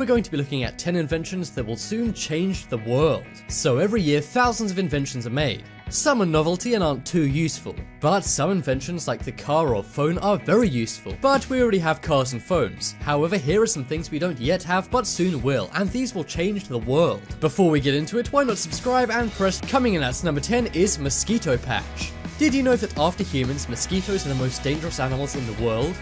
we're going to be looking at 10 inventions that will soon change the world. So every year, thousands of inventions are made. Some are novelty and aren't too useful, but some inventions like the car or phone are very useful, but we already have cars and phones. However, here are some things we don't yet have but soon will, and these will change the world. Before we get into it, why not subscribe and press. Coming in at number 10 is mosquito patch. Did you know that after humans, mosquitoes are the most dangerous animals in the world?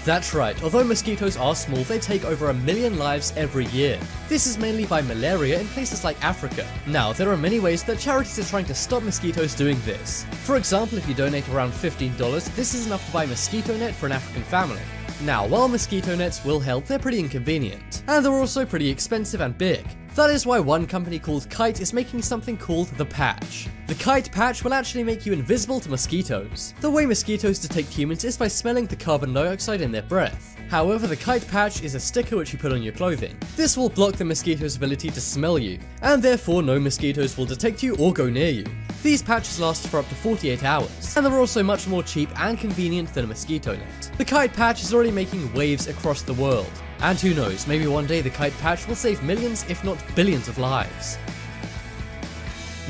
That's right, although mosquitoes are small, they take over 1 million lives every year. This is mainly by malaria in places like Africa. Now, there are many ways that charities are trying to stop mosquitoes doing this. For example, if you donate around $15, this is enough to buy a mosquito net for an African family. Now, while mosquito nets will help, they're pretty inconvenient, and they're also pretty expensive and big. That is why one company called Kite is making something called the Patch. The Kite Patch will actually make you invisible to mosquitoes. The way mosquitoes detect humans is by smelling the carbon dioxide in their breath. However, the Kite Patch is a sticker which you put on your clothing. This will block the mosquito's ability to smell you, and therefore no mosquitoes will detect you or go near you. These patches last for up to 48 hours, and they're also much more cheap and convenient than a mosquito net. The Kite Patch is already making waves across the world, and who knows, maybe one day the Kite Patch will save millions if not billions of lives.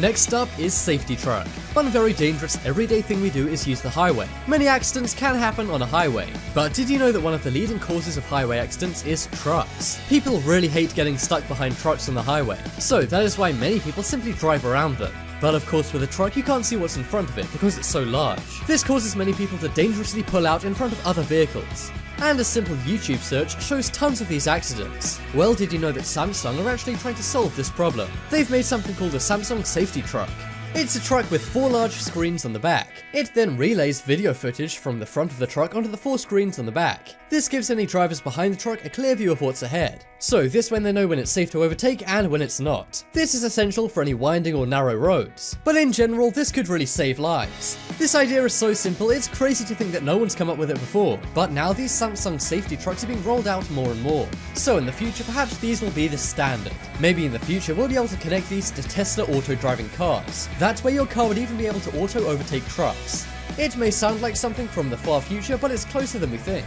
Next up is safety truck. One very dangerous everyday thing we do is use the highway. Many accidents can happen on a highway, but did you know that one of the leading causes of highway accidents is trucks? People really hate getting stuck behind trucks on the highway, so that is why many people simply drive around them. But of course with a truck you can't see what's in front of it because it's so large. This causes many people to dangerously pull out in front of other vehicles. And a simple YouTube search shows tons of these accidents. Well, did you know that Samsung are actually trying to solve this problem? They've made something called a Samsung safety truck. It's a truck with 4 large screens on the back. It then relays video footage from the front of the truck onto the 4 screens on the back. This gives any drivers behind the truck a clear view of what's ahead. So this way they know when it's safe to overtake and when it's not. This is essential for any winding or narrow roads. But in general, this could really save lives. This idea is so simple, it's crazy to think that no one's come up with it before. But now these Samsung safety trucks are being rolled out more and more. So in the future, perhaps these will be the standard. Maybe in the future, we'll be able to connect these to Tesla auto-driving cars. That way your car would even be able to auto-overtake trucks. It may sound like something from the far future, but it's closer than we think.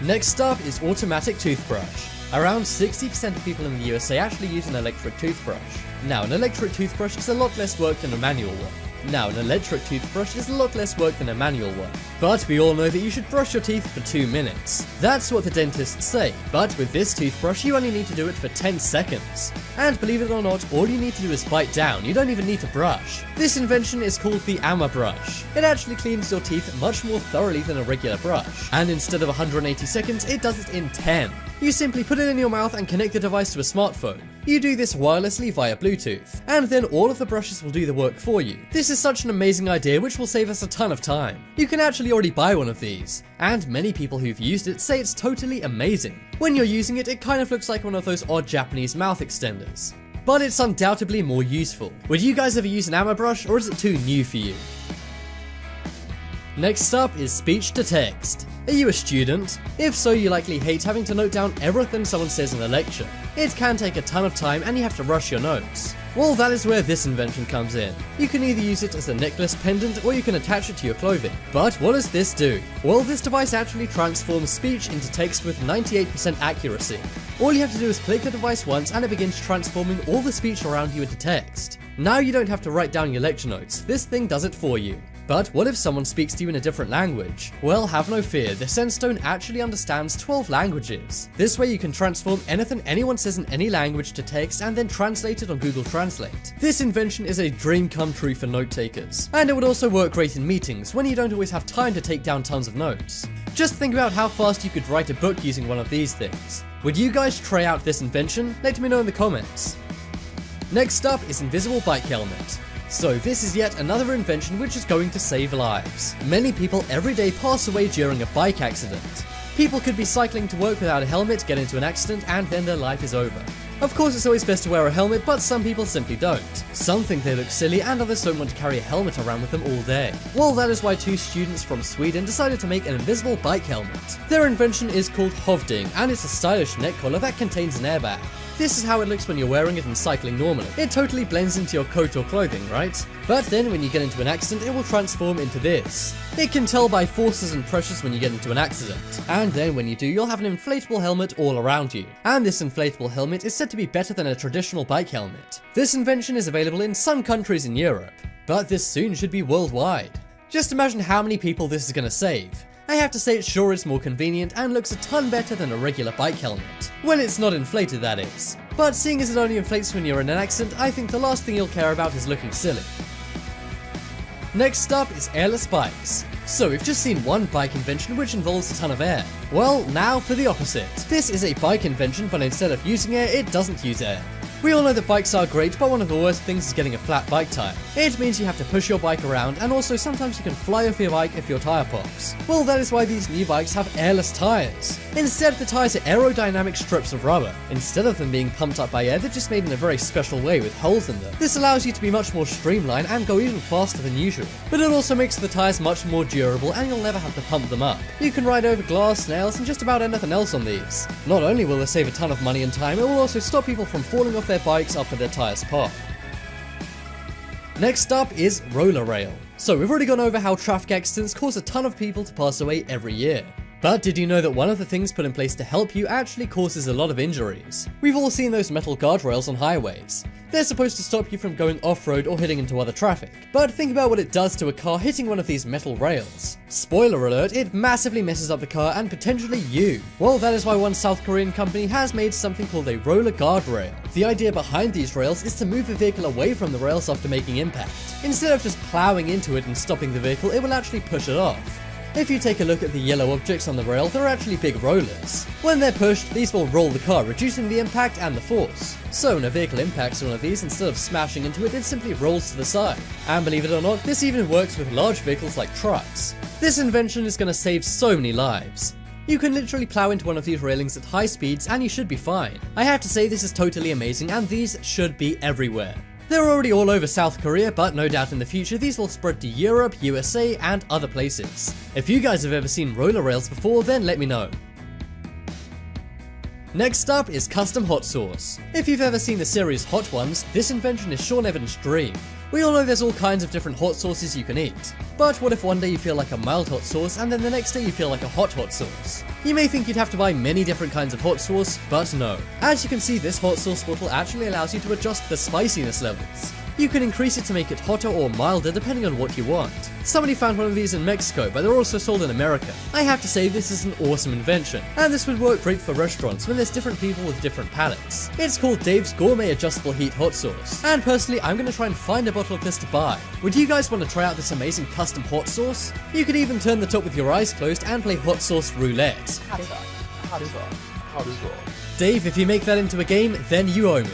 Next up is automatic toothbrush. Around 60% of people in the USA actually use an electric toothbrush. Now, an electric toothbrush is a lot less work than a manual one. Now, an electric toothbrush is a lot less work than a manual one. But we all know that you should brush your teeth for 2 minutes. That's what the dentists say, but with this toothbrush you only need to do it for 10 seconds. And believe it or not, all you need to do is bite down, you don't even need to brush. This invention is called the Amma brush. It actually cleans your teeth much more thoroughly than a regular brush. And instead of 180 seconds, it does it in 10. You simply put it in your mouth and connect the device to a smartphone. You do this wirelessly via Bluetooth, and then all of the brushes will do the work for you. This is such an amazing idea which will save us a ton of time. You can actually already buy one of these, and many people who've used it say it's totally amazing. When you're using it, it kind of looks like one of those odd Japanese mouth extenders. But it's undoubtedly more useful. Would you guys ever use an Amma brush, or is it too new for you? Next up is speech to text. Are you a student? If so, you likely hate having to note down everything someone says in a lecture. It can take a ton of time and you have to rush your notes. Well, that is where this invention comes in. You can either use it as a necklace pendant or you can attach it to your clothing. But what does this do? Well, this device actually transforms speech into text with 98% accuracy. All you have to do is click the device once and it begins transforming all the speech around you into text. Now you don't have to write down your lecture notes, this thing does it for you. But what if someone speaks to you in a different language? Well, have no fear, the Sendstone actually understands 12 languages. This way you can transform anything anyone says in any language to text and then translate it on Google Translate. This invention is a dream come true for note takers. And it would also work great in meetings when you don't always have time to take down tons of notes. Just think about how fast you could write a book using one of these things. Would you guys try out this invention? Let me know in the comments. Next up is invisible bike helmet. So this is yet another invention which is going to save lives. Many people every day pass away during a bike accident. People could be cycling to work without a helmet, get into an accident, and then their life is over. Of course, it's always best to wear a helmet, but some people simply don't. Some think they look silly and others don't want to carry a helmet around with them all day. Well, that is why 2 students from Sweden decided to make an invisible bike helmet. Their invention is called Hovding, and it's a stylish neck collar that contains an airbag. This is how it looks when you're wearing it and cycling normally. It totally blends into your coat or clothing, right? But then when you get into an accident, it will transform into this. It can tell by forces and pressures when you get into an accident, and then when you do, you'll have an inflatable helmet all around you. And this inflatable helmet is said to be better than a traditional bike helmet. This invention is available in some countries in Europe, but this soon should be worldwide. Just imagine how many people this is going to save. I have to say it sure is more convenient and looks a ton better than a regular bike helmet. When it's not inflated, that is. But seeing as it only inflates when you're in an accident, I think the last thing you'll care about is looking silly. Next up is airless bikes. So we've just seen one bike invention which involves a ton of air. Well, now for the opposite. This is a bike invention, but instead of using air, it doesn't use air. We all know that bikes are great, but one of the worst things is getting a flat bike tire. It means you have to push your bike around, and also sometimes you can fly off your bike if your tire pops. Well, that is why these new bikes have airless tires. Instead, the tires are aerodynamic strips of rubber. Instead of them being pumped up by air, they're just made in a very special way with holes in them. This allows you to be much more streamlined and go even faster than usual. But it also makes the tires much more durable, and you'll never have to pump them up. You can ride over glass, nails, and just about anything else on these. Not only will this save a ton of money and time, it will also stop people from falling off their bikes after their tires pop. Next up is roller rail. So we've already gone over how traffic accidents cause a ton of people to pass away every year. But did you know that one of the things put in place to help you actually causes a lot of injuries? We've all seen those metal guardrails on highways. They're supposed to stop you from going off-road or hitting into other traffic. But think about what it does to a car hitting one of these metal rails. Spoiler alert, it massively messes up the car and potentially you. Well, that is why one South Korean company has made something called a roller guardrail. The idea behind these rails is to move the vehicle away from the rails after making impact. Instead of just plowing into it and stopping the vehicle, it will actually push it off. If you take a look at the yellow objects on the rail, they're actually big rollers. When they're pushed, these will roll the car, reducing the impact and the force. So when a vehicle impacts one of these, instead of smashing into it, it simply rolls to the side. And believe it or not, this even works with large vehicles like trucks. This invention is going to save so many lives. You can literally plow into one of these railings at high speeds and you should be fine. I have to say this is totally amazing, and these should be everywhere. They're already all over South Korea, but no doubt in the future these will spread to Europe, USA, and other places. If you guys have ever seen roller rails before, then let me know. Next up is custom hot sauce. If you've ever seen the series Hot Ones, this invention is Sean Evans' dream. We all know there's all kinds of different hot sauces you can eat. But what if one day you feel like a mild hot sauce and then the next day you feel like a hot sauce? You may think you'd have to buy many different kinds of hot sauce, but no. As you can see, this hot sauce bottle actually allows you to adjust the spiciness levels. You can increase it to make it hotter or milder depending on what you want. Somebody found one of these in Mexico, but they're also sold in America. I have to say this is an awesome invention, and this would work great for restaurants when there's different people with different palates. It's called Dave's Gourmet Adjustable Heat Hot Sauce, and personally I'm going to try and find a bottle of this to buy. Would you guys want to try out this amazing custom hot sauce? You could even turn the top with your eyes closed and play hot sauce roulette. Dave, if you make that into a game, then you owe me.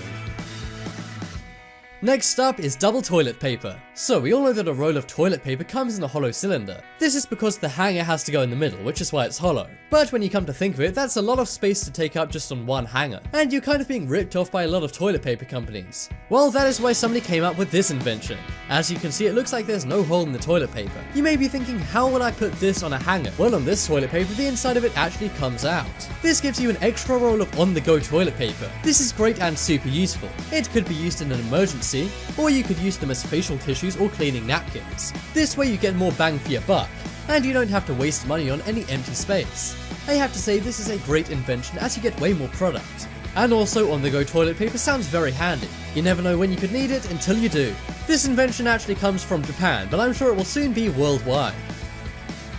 Next up is double toilet paper. So we all know that a roll of toilet paper comes in a hollow cylinder. This is because the hanger has to go in the middle, which is why it's hollow. But when you come to think of it, that's a lot of space to take up just on one hanger, and you're kind of being ripped off by a lot of toilet paper companies. Well, that is why somebody came up with this invention. As you can see, it looks like there's no hole in the toilet paper. You may be thinking, how will I put this on a hanger? Well, on this toilet paper, the inside of it actually comes out. This gives you an extra roll of on-the-go toilet paper. This is great and super useful. It could be used in an emergency, or you could use them as facial tissues or cleaning napkins. This way you get more bang for your buck, and you don't have to waste money on any empty space. I have to say this is a great invention as you get way more product. And also on-the-go toilet paper sounds very handy. You never know when you could need it until you do. This invention actually comes from Japan, but I'm sure it will soon be worldwide.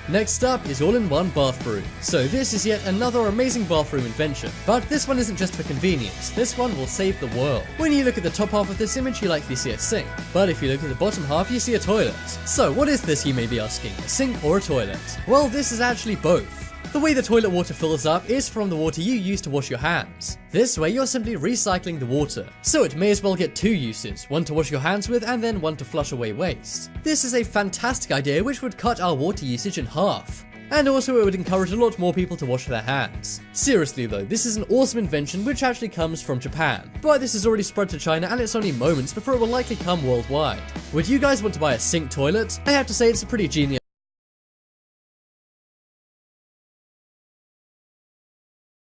Next up is all-in-one bathroom. So this is yet another amazing bathroom invention, but this one isn't just for convenience, this one will save the world. When you look at the top half of this image you likely see a sink, but if you look at the bottom half you see a toilet. So what is this, you may be asking, a sink or a toilet? Well, this is actually both. The way the toilet water fills up is from the water you use to wash your hands. This way you're simply recycling the water, so it may as well get two uses, one to wash your hands with and then one to flush away waste. This is a fantastic idea which would cut our water usage in half. And also it would encourage a lot more people to wash their hands. Seriously though, this is an awesome invention which actually comes from Japan, but this has already spread to China and it's only moments before it will likely come worldwide. Would you guys want to buy a sink toilet? I have to say it's a pretty genius